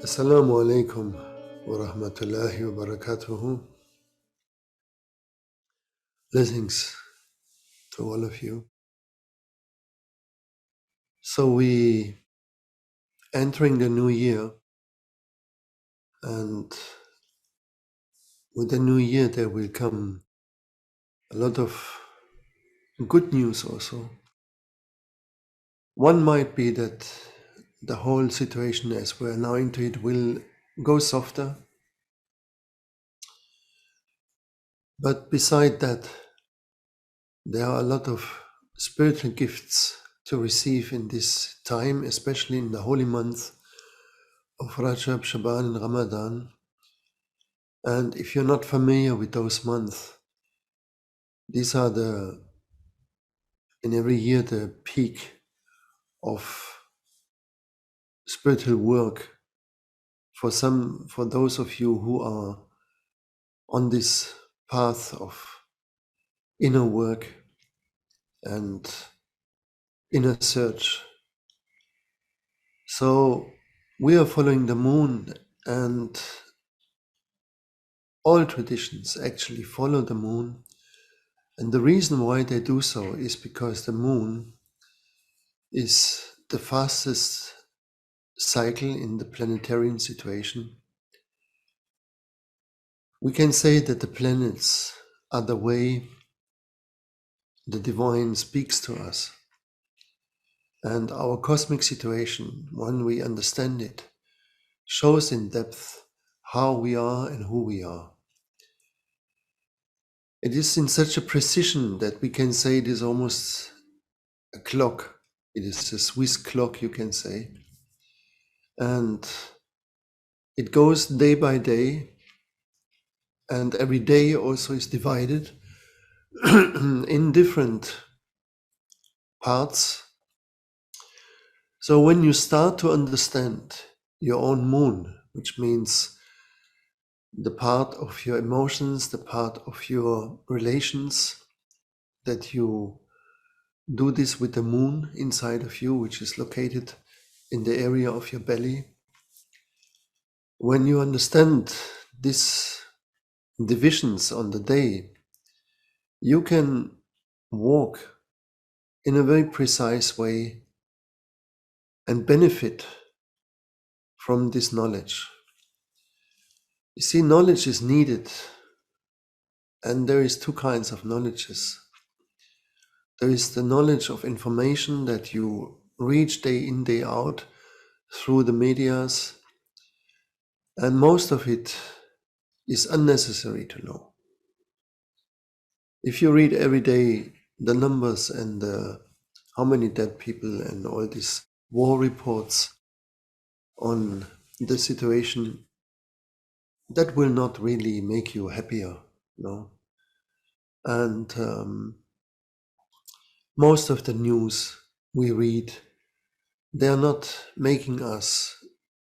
Assalamu alaikum wa rahmatullahi wa barakatuhu. Blessings to all of you. So we entering the new year, and with the new year there will come a lot of good news also. One might be that the whole situation as we're now into it will go softer. But beside that, there are a lot of spiritual gifts to receive in this time, especially in the holy month of Rajab, Shaban, and Ramadan. And if you're not familiar with those months, these are in every year, the peak of spiritual work for those of you who are on this path of inner work and inner search. So we are following the moon, and all traditions actually follow the moon. And the reason why they do so is because the moon is the fastest cycle in the planetarian situation. We can say that the planets are the way the divine speaks to us. And our cosmic situation, when we understand it, shows in depth how we are and who we are. It is in such a precision that we can say it is almost a clock. It is a Swiss clock, you can say. And it goes day by day, and every day also is divided in different parts. So when you start to understand your own moon, which means the part of your emotions, the part of your relations, that you do this with the moon inside of you, which is located in the area of your belly. When you understand these divisions on the day, you can walk in a very precise way and benefit from this knowledge. You see, knowledge is needed, and there is two kinds of knowledges. There is the knowledge of information that you reach day in, day out through the medias, and most of it is unnecessary to know. If you read every day the numbers and how many dead people and all these war reports on the situation, that will not really make you happier, no? And most of the news we read, they are not making us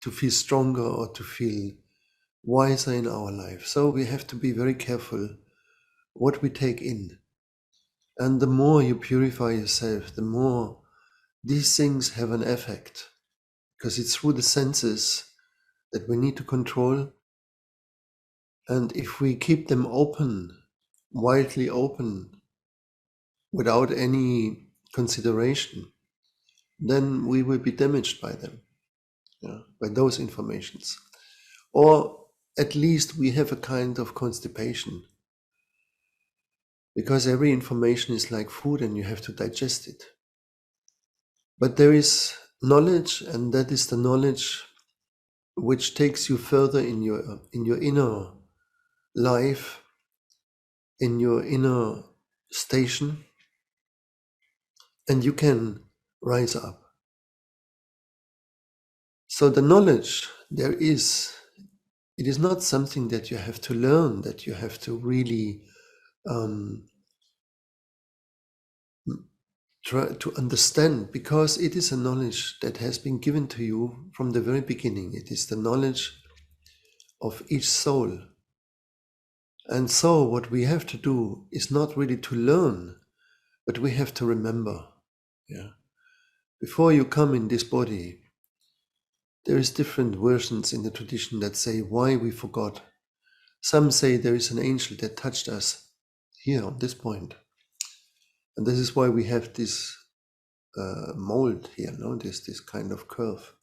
to feel stronger or to feel wiser in our life. So we have to be very careful what we take in. And the more you purify yourself, the more these things have an effect, because it's through the senses that we need to control. And if we keep them open, widely open, without any consideration, then we will be damaged by them, by those informations. Or at least we have a kind of constipation, because every information is like food and you have to digest it. But there is knowledge, and that is the knowledge which takes you further in your inner life, in your inner station, and you can rise up. So the knowledge it is not something that you have to learn, that you have to really try to understand, because it is a knowledge that has been given to you from the very beginning. It is the knowledge of each soul. And so what we have to do is not really to learn, but we have to remember. Before you come in this body, There is different versions in the tradition that say why we forgot. Some say there is an angel that touched us here on this point. And this is why we have this mold here, no? This kind of curve.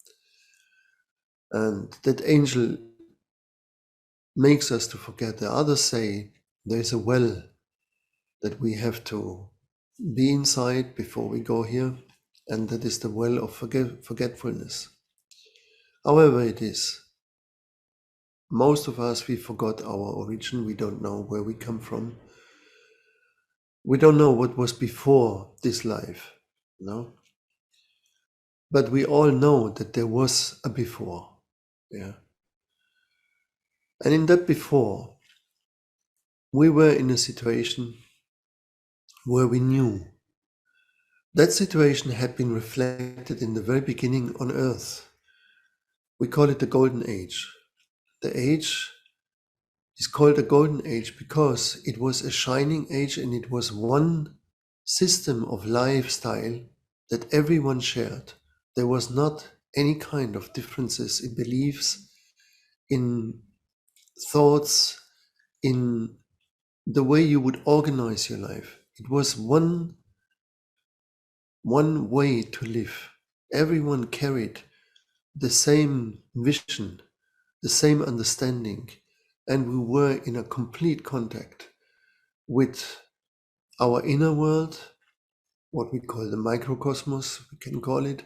And that angel makes us to forget. The others say there is a well that we have to be inside before we go here, and that is the well of forgetfulness. However it is, most of us, we forgot our origin. We don't know where we come from. We don't know what was before this life, no? But we all know that there was a before, yeah. And in that before, we were in a situation where we knew that situation had been reflected in the very beginning on earth. We call it the golden age. The age is called a golden age because it was a shining age, and it was one system of lifestyle that everyone shared. There was not any kind of differences in beliefs, in thoughts, in the way you would organize your life. It was one way to live. Everyone carried the same vision, the same understanding, and we were in a complete contact with our inner world, what we call the microcosmos, we can call it,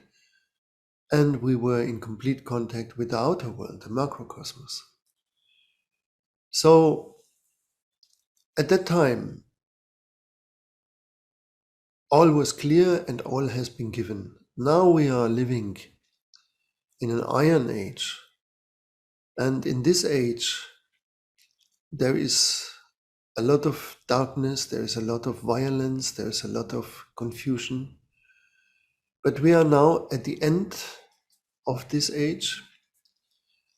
and we were in complete contact with the outer world, the macrocosmos. So at that time, all was clear and all has been given. Now we are living in an iron age, and in this age, there is a lot of darkness, there is a lot of violence, there is a lot of confusion. But we are now at the end of this age,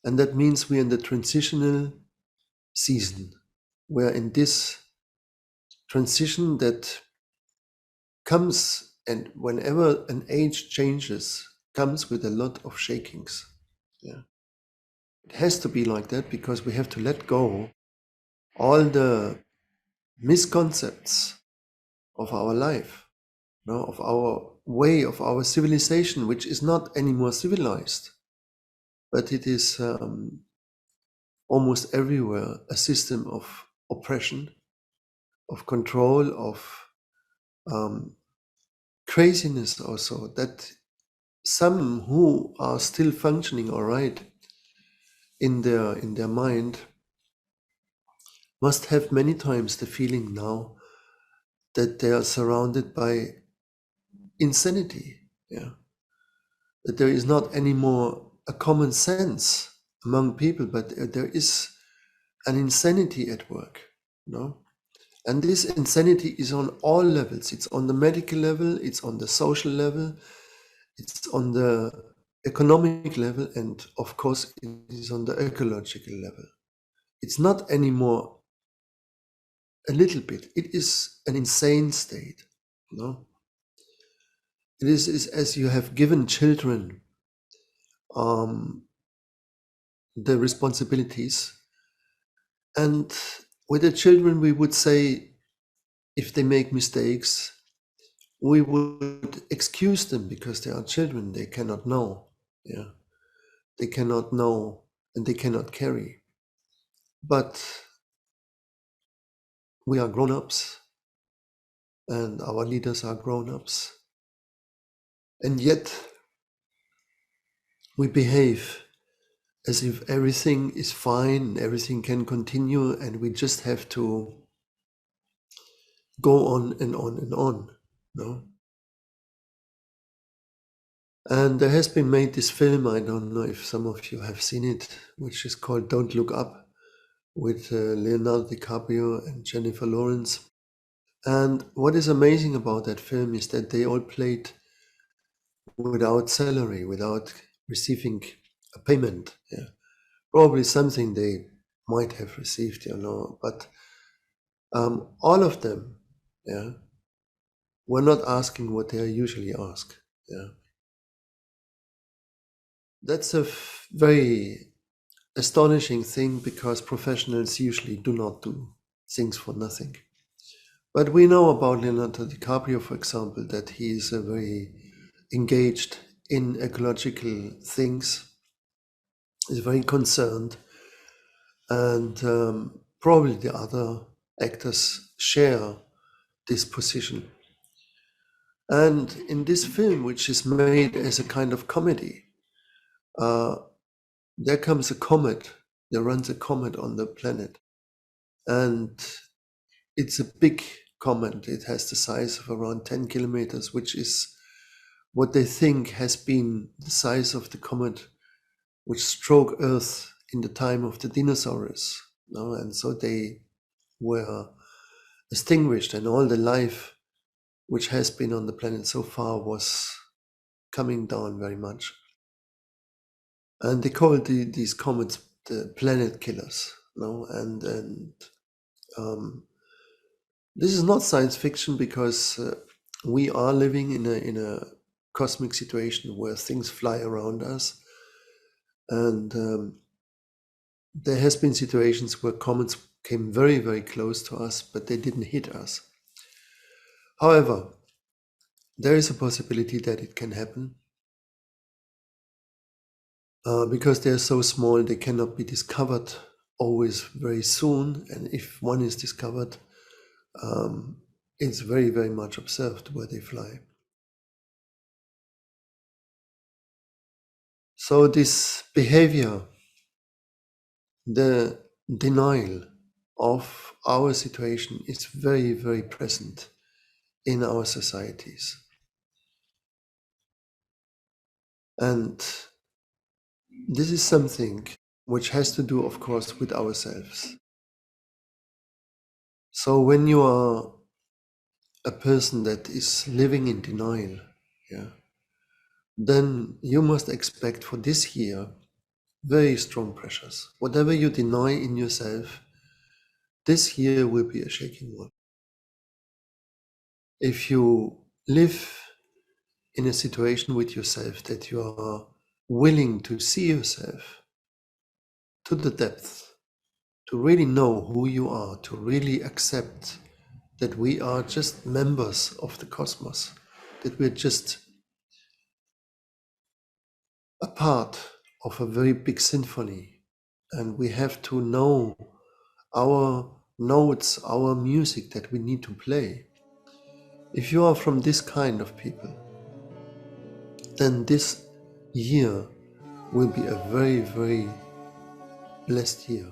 and that means we're in the transitional season. We're in this transition that comes, and whenever an age changes, comes with a lot of shakings. Yeah. It has to be like that because we have to let go all the misconcepts of our life, of our way, of our civilization, which is not anymore civilized, but it is almost everywhere a system of oppression, of control, of craziness also, that some who are still functioning all right in their mind must have many times the feeling now that they are surrounded by insanity, yeah, that there is not anymore a common sense among people, but there is an insanity at work, and this insanity is on all levels. It's on the medical level, it's on the social level, it's on the economic level, and of course it is on the ecological level. It's not anymore a little bit, it is an insane state. It is as you have given children the responsibilities, and with the children we would say, if they make mistakes, we would excuse them because they are children, they cannot know, they cannot know and they cannot carry. But we are grown-ups and our leaders are grown-ups, and yet we behave as if everything is fine, everything can continue, and we just have to go on and on and on. And there has been made this film, I don't know if some of you have seen it, which is called Don't Look Up, with Leonardo DiCaprio and Jennifer Lawrence. And what is amazing about that film is that they all played without salary, without receiving a payment. Probably something they might have received, but all of them, were not asking what they are usually asked. That's a very astonishing thing, because professionals usually do not do things for nothing. But we know about Leonardo DiCaprio, for example, that he is a very engaged in ecological things, is very concerned, and probably the other actors share this position. And in this film, which is made as a kind of comedy, there comes a comet, there runs a comet on the planet, and it's a big comet. It has the size of around 10 kilometers, which is what they think has been the size of the comet which struck Earth in the time of the dinosaurs. No? And so they were extinguished, and all the life which has been on the planet so far was coming down very much. And they call these comets the planet killers. No? And this is not science fiction, because we are living in a cosmic situation where things fly around us, and there has been situations where comets came very, very close to us, but they didn't hit us. However, there is a possibility that it can happen, because they are so small, they cannot be discovered always very soon, and if one is discovered, it's very, very much observed where they fly. So this behavior, the denial of our situation, is very, very present in our societies. And this is something which has to do, of course, with ourselves. So when you are a person that is living in denial, then you must expect for this year very strong pressures. Whatever you deny in yourself, this year will be a shaking one. If you live in a situation with yourself that you are willing to see yourself to the depth, to really know who you are, to really accept that we are just members of the cosmos, that we're just a part of a very big symphony, and we have to know our notes, our music that we need to play. If you are from this kind of people, then this year will be a very, very blessed year.